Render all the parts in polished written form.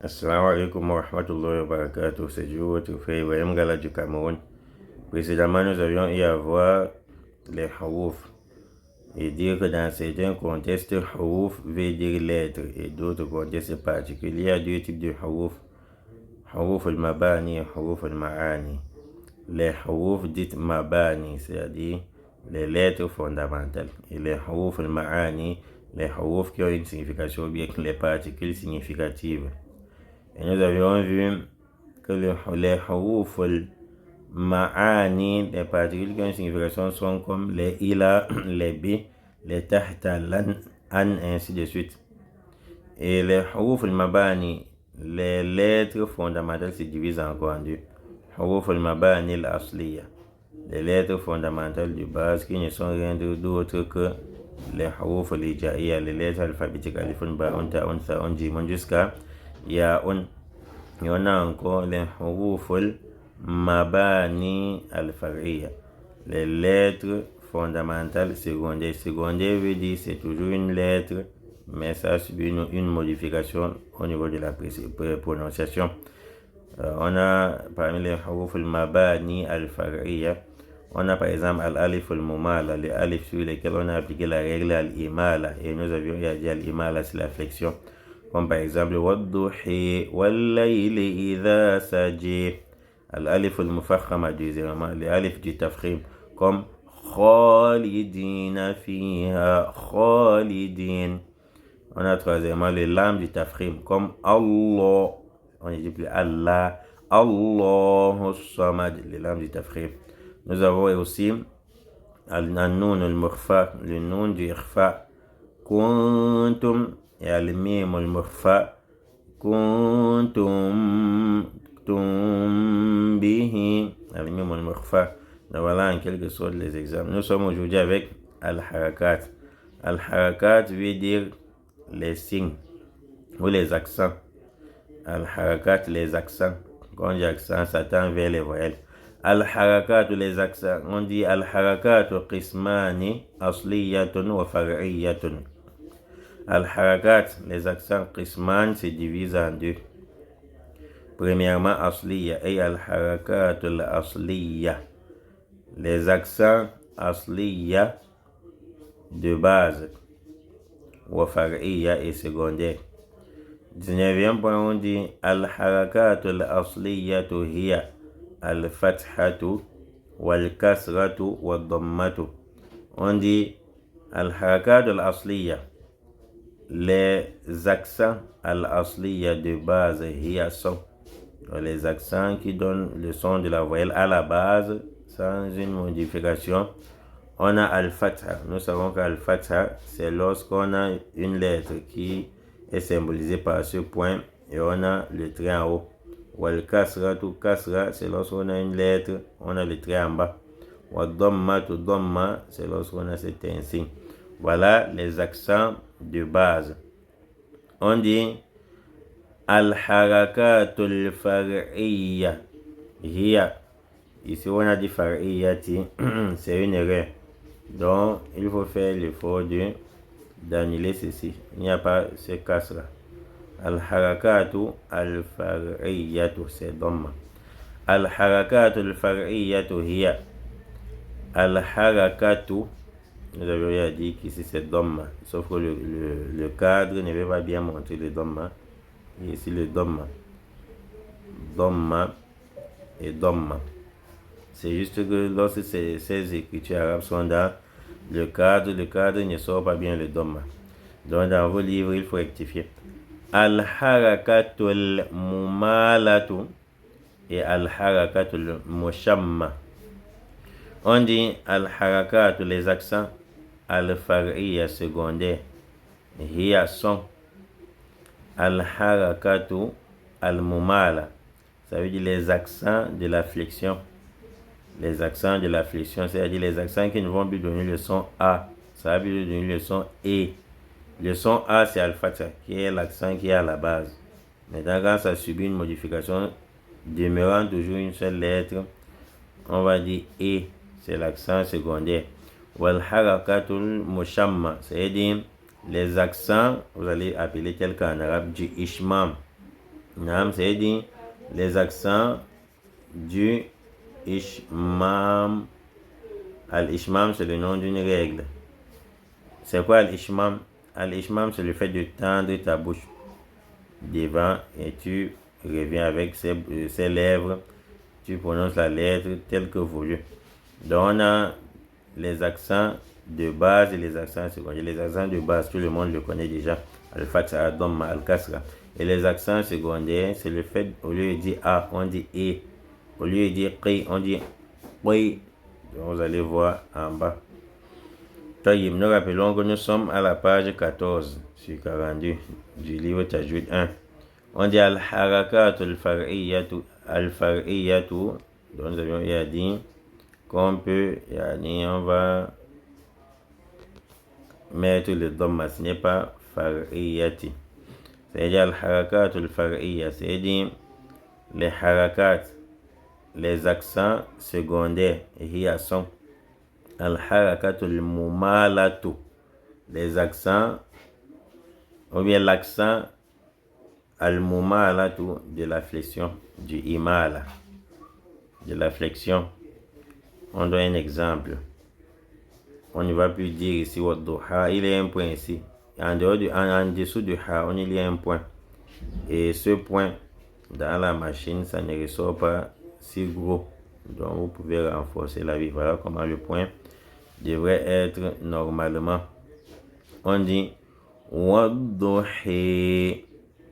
Assalamu alaikum wa rahmatullahi wa barakatuh. C'est Joe Trophée Ibrahim Gala du Cameroun. Précédemment, nous avions eu à voir les hawuf et dire que dans certains contextes, hawuf veut dire lettre et d'autres contextes particuliers. Il y a deux types de hawuf. Hawuf al-mabani et hawuf al-ma'ani. Les hawuf dites mabani, c'est-à-dire les lettres fondamentales. Et les hawuf al-ma'ani, les hawuf qui ont une signification bien que les particules significatives. Et nous avions vu que les hawuf al-ma'ani, les particules qui ont une signification sont comme les ila, les bi, les tahta, lan, an, ainsi de suite. Et les hawuf al-mabani, les lettres fondamentales se divisent encore en deux. Hawuf al-mabani al-asliya, les lettres fondamentales de base qui ne sont rien d'autre que les hawuf al-hijaiya, les lettres alphabétiques alifun, ba'un, ta'un, tha'un, jimun jusqu'à ya'un. Et on a encore les hawuf al-mabani al-far'iyya, les lettres fondamentales secondaires. Secondaire veut dire c'est toujours une lettre, mais ça subit une modification au niveau de la prononciation. On a parmi les hawuf al-mabani al-far'iyya, on a par exemple al-alif al-mumala, les alifs sur lesquels on a appliqué la règle al-imala, et nous avions dit al-imala c'est la flexion, comme par exemple wadduhi wal-layli idha saji. Al-alif al-mufakhama deuxièmement, les alifs du tafkhim, comme khalidina fiha, khalidin. On a troisièmement les lames du tafkhim, comme Allah, on ne dit plus Allah, Allahu samad, les lames du tafkhim. Nous avons aussi al-nun al-mukhfa, le nun du ikhfa, kuntum, et al-mim al-mukhfa, kuntum bihi, al-mim al-mukhfa. Donc voilà en quelque sorte les exemples. Nous sommes aujourd'hui avec al-harakat. Al-harakat veut dire les signes ou les accents. Al-harakat, les accents. Quand on dit accent, ça tend vers les voyelles. Al-harakat, les accents. On dit al-harakat qismani asliyatun wa far'iyatun. Al-harakat, les accents qisman se divisent en deux. Premièrement, asliya et al-harakat al-asliya. Les accents asliya de base, wa far'iyya et secondaire. 19e point, on dit al-harakat al-asliyatu hiya al-fathatu wal-kasratu wal-dammatu. On dit al-harakat al-asliya, les accents al-asliya de base, hiya sont les accents qui donnent le son de la voyelle à la base sans une modification. On a al-fatha. Nous savons qu'al-fatha, c'est lorsqu'on a une lettre qui est symbolisée par ce point et on a le trait en haut. Wal-kasra, tout kasra, c'est lorsqu'on a une lettre, on a le trait en bas. Wal-damma, tout damma, c'est lorsqu'on a cet insigne. Voilà les accents de base. On dit al-harakatul far'iyya. Hiya. Ici, on a dit far'iyyati, c'est une erreur. Donc, il faut faire l'effort d'annuler ceci. Il n'y a pas ce casse-là. Al-harakatu al-far'iyyatu, c'est dhamma. Al-harakatu al-far'iyyatu hiya. Al-harakatu, nous avions dit qu'ici c'est dhamma. Sauf que le cadre ne veut pas bien montrer le dhamma. Et ici le dhamma. Dhamma et dhamma. C'est juste que lorsque ces écritures arabes sont dans le cadre ne sort pas bien le dhamma. Donc dans vos livres, il faut rectifier. Al-harakatul mumalatu et al-harakatul mushamma. On dit al-harakatu, les accents, al-far'iyya secondaire, hiya son, al-harakatu al-mumala, ça veut dire les accents de la flexion. Les accents de la flexion, c'est-à-dire les accents qui ne vont plus donner le son A, ça va plus donner le son E. Le son A, c'est al-fatha, qui est l'accent qui est à la base. Maintenant, quand ça subit une modification, demeurant toujours une seule lettre, on va dire E, c'est l'accent secondaire. Wal-harakatul mushamma, c'est-à-dire les accents, vous allez appeler tel qu'en arabe du ishmam. Naam, c'est-à-dire les accents du ishmam. Al-ishmam, c'est le nom d'une règle. C'est quoi al-ishmam? Al-ishmam, c'est le fait de tendre ta bouche devant et tu reviens avec ses lèvres. Tu prononces la lettre telle que voulu. Donc, on a les accents de base et les accents secondaires. Les accents de base, tout le monde le connaît déjà. Al-fatha, al-dhamma, al-kasra. Et les accents secondaires, c'est le fait, au lieu de dire A, on dit E. Au lieu de dire Qi, on dit Oui. Donc, vous allez voir en bas. Nous rappelons que nous sommes à la page 14 sur 42 du livre Tajwid 1. On dit al-harakat al-far'iyyatu. Donc, nous avions dit qu'on peut, on va mettre le dhamma, ce n'est pas far'iyati. C'est-à-dire al-harakat al-far'iyya, c'est-à-dire les harakat, les accents secondaires, et sont al-harakat al-mumalatu, les accents, ou bien l'accent al-mumalatu de la flexion, du imala, de la flexion. On donne un exemple. On ne va plus dire ici wadduha, il y a un point ici. En dessous du ha, il y a un point. Et ce point, dans la machine, ça ne ressort pas si gros. Donc vous pouvez renforcer la vie. Voilà comment le point devrait être normalement. On dit wadduhi.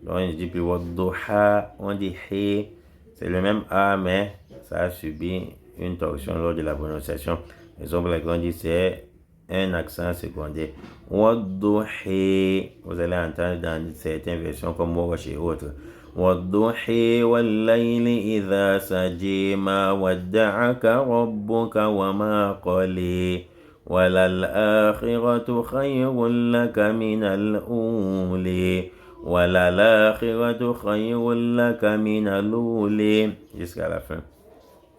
Donc on ne dit plus wadduha, on dit he. C'est le même A, mais ça a subi une torsion lors de la prononciation. Raison pour laquelle on dit c'est un accent secondaire. Wadduhi. Vous allez entendre dans certaines versions comme Wawash et autres. Wadduhi wal-layli idha saji ma wadda'aka rabbuka wa ma qali. Walal-akhiratu khayrun laka minal uli. Walal-akhiratu khayrun laka minal uli. Jusqu'à la fin.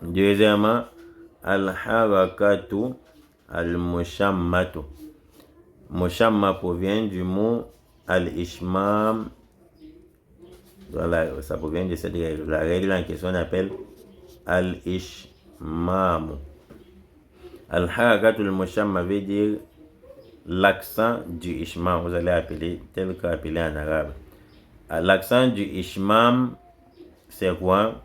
Deuxièmement, al-harakatu al-mushammatu. Mushamma provient du mot al-ishmam. Voilà, ça provient de cette règle. La règle en question on appelle al-ishmam. Al-harakatu al-mushamma veut dire l'accent du ishmam. Vous allez appeler tel qu'appelé en arabe. L'accent du ishmam, c'est quoi?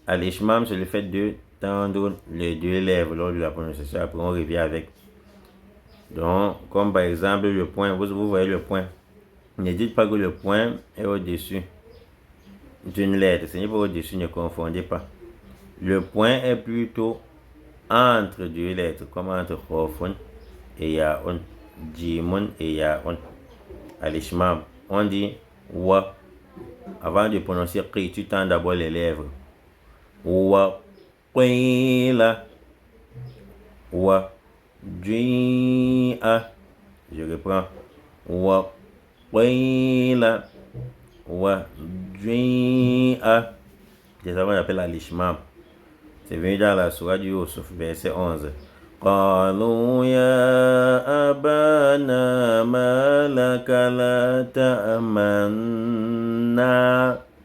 Al-ishmam, c'est le fait de tendre les deux lèvres lors de la prononciation. Après, on revient avec. Donc, comme par exemple le point, vous voyez le point. Ne dites pas que le point est au-dessus d'une lettre. Ce n'est pas au-dessus, ne confondez pas. Le point est plutôt entre deux lettres, comme entre khofun et yaun, jimun et yaun. Al-ishmam, on dit wa. Avant de prononcer qi, tu tends d'abord les lèvres. Wa qila. Wa ji'a. Je reprends. Wa qila. Wa ji'a. C'est ça qu'on appelle al-ishmam. C'est venu dans la sourate du Yusuf, verset 11. قالوا يا أبانا ما لك لا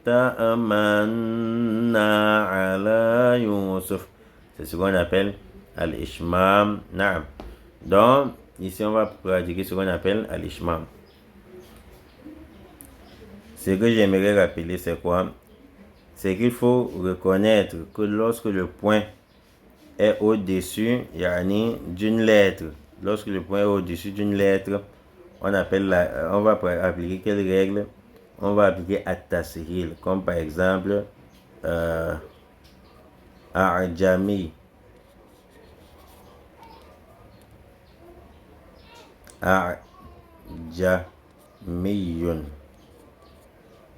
تأمنا على يوسف. C'est ce qu'on appelle al-ishmam. Naam. Donc, ici on va pratiquer ce qu'on appelle al-ishmam. Ce que j'aimerais rappeler, c'est quoi? C'est qu'il faut reconnaître que lorsque le point est au-dessus d'une lettre, lorsque le point est au-dessus d'une lettre, on va appliquer quelle règle? On va appliquer at-tashil, comme par exemple a'jami. A'jamiyun.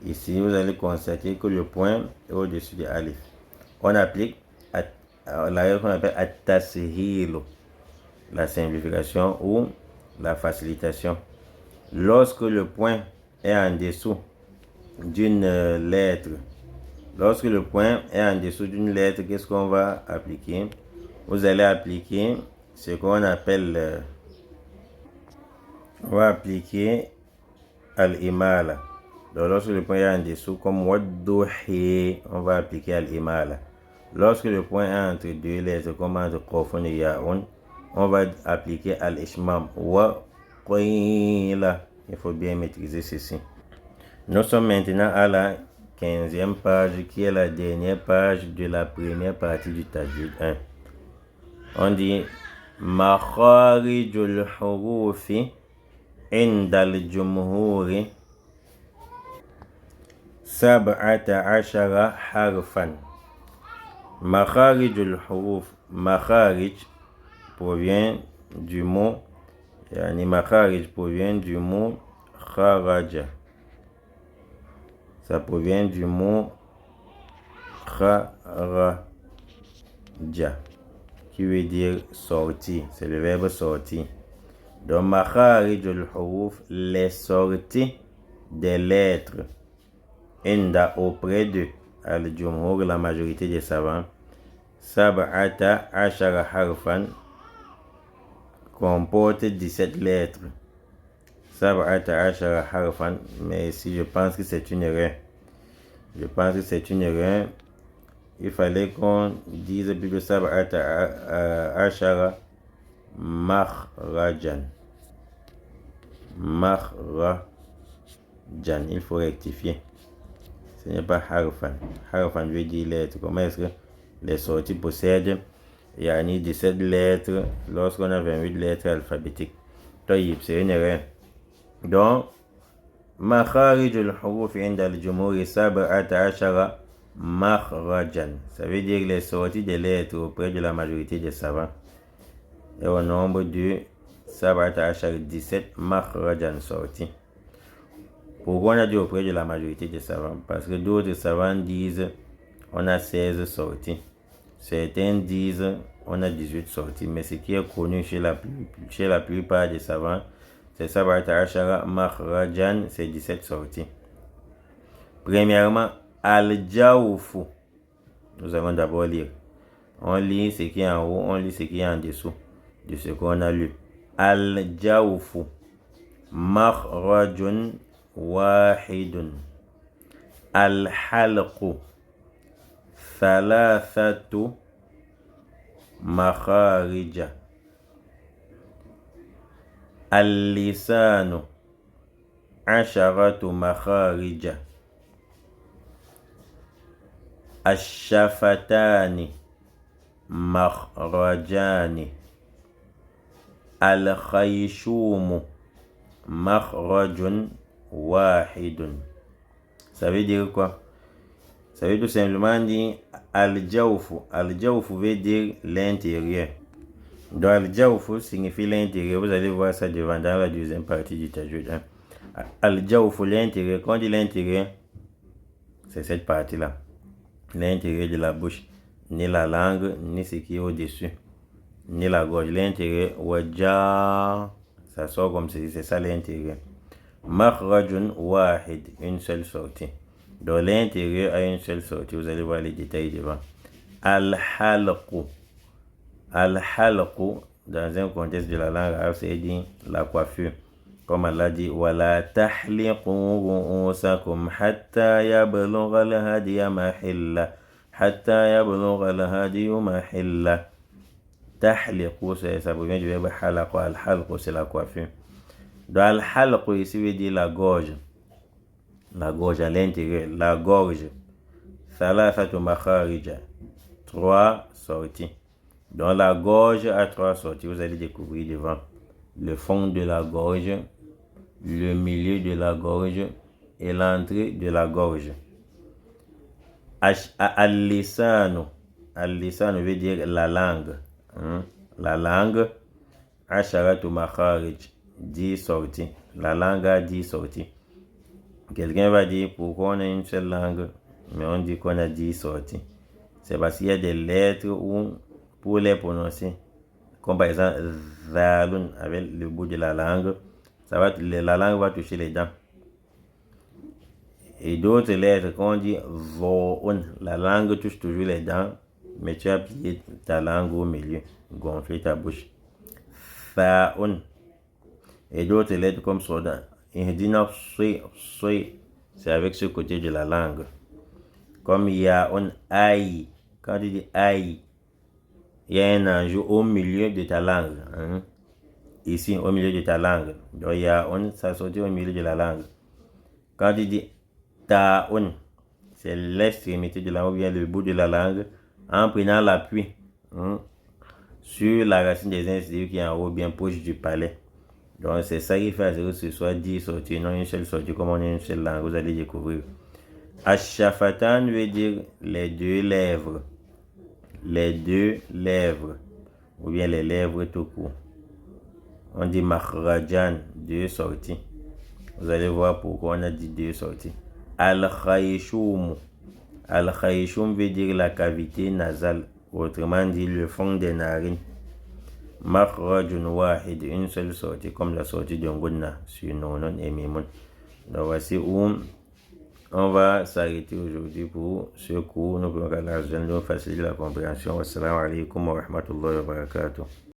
Ici, vous allez constater que le point est au-dessus de alif. On applique la règle qu'on appelle at-tashil, la simplification ou la facilitation. Lorsque le point est en dessous d'une lettre, qu'est-ce qu'on va appliquer? Vous allez appliquer ce qu'on appelle on va appliquer al-imala. Donc, lorsque le point est en dessous, comme wadduhi, on va appliquer al-imala. Lorsque le point est entre deux lettres, comme entre qafun et ya'un, on va appliquer al-ishmam. Wa qila. Il faut bien maîtriser ceci. Nous sommes maintenant à la 15e page, qui est la dernière page de la première partie du tajwid 1. On dit makharijul hurufi indal jumhuri sab'ata ashara harfan. Makharijul huruf, makharij provient du mot, makharij provient du mot kharaja. Ça provient du mot kharaja, qui veut dire sortir. C'est le verbe sortir. Donc, makharijul huruf, les sorties des lettres, inda auprès de al-jumhur, la majorité des savants, sab'ata ashara harfan, comporte 17 lettres. Sab'ata ashara harfan, mais ici je pense que c'est une erreur. Il fallait qu'on dise plutôt sab'ata ashara makhrajan. Makhrajan, il faut rectifier. Ce n'est pas harfan. Harfan veut dire lettres. Comment est-ce que les sorties possèdent 17 lettres lorsqu'on a 28 lettres alphabétiques? C'est une erreur. Donc, makharijul huruf inda al-jumhur sab'ata ashara makhrajan. Ça veut dire les sorties des lettres auprès de la majorité des savants est au nombre de sab'ata ashara, 17 makhrajan sorties. Pourquoi on a dit auprès de la majorité des savants? Parce que d'autres savants disent on a 16 sorties. Certains disent on a 18 sorties. Mais ce qui est connu chez la plupart des savants, c'est sab'ata ashara makhrajan, c'est 17 sorties. Premièrement, al-jawfu. Nous allons d'abord lire. On lit ce qui est en haut, on lit ce qui est en dessous de ce qu'on a lu. Al-jawfu makhrajun wahidun. Al-halqu thalathatu makharija. Al-lisanu asharatu makharija. Ash-shafatani makhrajani. Al-khayshumu makhrajun wahidun. Ça veut dire quoi? Ça veut tout simplement dire al-jawfu. Al-jawfu veut dire l'intérieur. Donc al-jawfu signifie l'intérieur. Vous allez voir ça devant dans la deuxième partie du tajwid. Al-jawfu, l'intérieur. Quand on dit l'intérieur, c'est cette partie-là. L'intérieur de la bouche. Ni la langue, ni ce qui est au-dessus. Ni la gorge. L'intérieur, wajah, ça sort comme ceci. C'est ça l'intérieur. Makhrajun wahid, une seule sortie. Donc l'intérieur a une seule sortie. Vous allez voir les détails devant. Al-halqu. Al-halqu, dans un contexte de la langue arabe, c'est dit la coiffure. Comme Allah dit, wala tahliqu ru'usakum hatta yablugha al-hadiya mahilla. Hatta yablugha al-hadiyu mahilla. Tahliqu, ça provient du verbe halaqu. Al-halqu, c'est la coiffure. Donc al-halqu ici veut dire la gorge. La gorge à l'intérieur. La gorge. Thalathatu makharija. 3 sorties. Donc la gorge a 3 sorties. Vous allez découvrir devant. Le fond de la gorge, le milieu de la gorge et l'entrée de la gorge. Al-lisanu. Al-lisanu veut dire la langue. La langue. Asharatu makharij. 10 sorties. La langue a 10 sorties. Quelqu'un va dire pourquoi on a une seule langue, mais on dit qu'on a 10 sorties. C'est parce qu'il y a des lettres où, pour les prononcer, comme par exemple zalun avec le bout de la langue, la langue va toucher les dents. Et d'autres lettres, quand on dit zo'un, la langue touche toujours les dents, mais tu as plié ta langue au milieu, gonflé ta bouche. Tha'un. Et d'autres lettres comme soda. Ihdina soy. c'est avec ce côté de la langue. Comme il y a un aïe, quand tu dis aïe, il y a un enjeu au milieu de ta langue. Hein? Ici, au milieu de ta langue. Donc, il y a un, ça sortit au milieu de la langue. Quand tu dis taoun, c'est l'extrémité de la langue, ou bien le bout de la langue, en prenant l'appui sur la racine des incisives qui est en haut, bien proche du palais. Donc, c'est ça qui fait que ce soit 10 sorties, non une seule sortie, comme on a une seule langue, vous allez découvrir. Ashafatan veut dire les deux lèvres. Les deux lèvres. Ou bien les lèvres tout court. On dit makhrajan, deux sorties. Vous allez voir pourquoi on a dit deux sorties. Al-Khayshum. Al-Khayshum veut dire la cavité nasale. Autrement dit le fond des narines. Makhrajun wahid, une seule sortie, comme la sortie d'un gunna sur Nonon et Mimoun. Donc voici où on va s'arrêter aujourd'hui pour ce cours. Nous pouvons nous faciliter la compréhension. Assalamu alaikum wa rahmatullahi wa barakatuh.